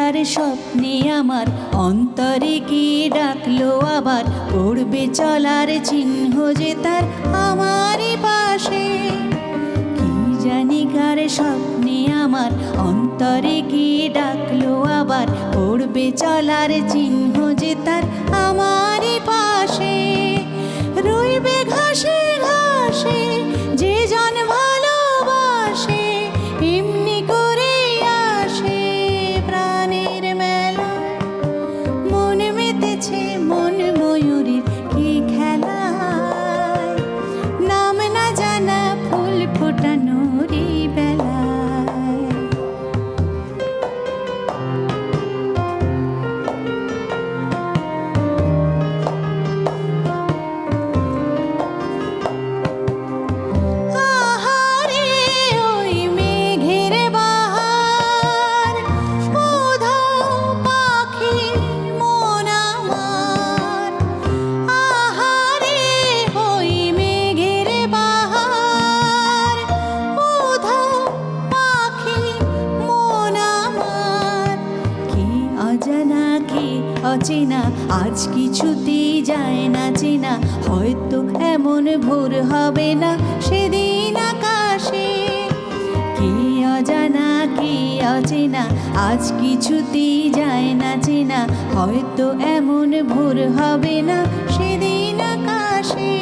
কার স্বপ্নে আমার অন্তরে কি ডাকলো আবার পড়বে চলার চিহ্ন যে তার আমারই পাশে। কি জানি কার স্বপ্নে আমার অন্তরে কি ডাকলো আবার পড়বে চলার চিহ্ন যে তার আমারই পাশে। রইবে ঘাসে ঘাসে যে জন ভালোবাসে, এমনি করে আসে প্রাণের মেলা। মন মেতেছে মন ময়ূরীর কি খেলায়, নাম না জানা ফুল ফোটানোরই বেলায়। আহারে ওই মেঘের বাহার, উধাও পাখি মন আমার। আহারে ওই মেঘের বাহার, উধাও পাখি মন আমার। কি অজানা কি অচেনা আজ কিছুতেই যায় না চেনা, হয়তো এমন ভোর হবে না সেদিন আকাশে। কি অজানা কি অচেনা আজ কিছুতেই যায় না চেনা, হয়তো এমন ভোর হবে না সেদিন আকাশে।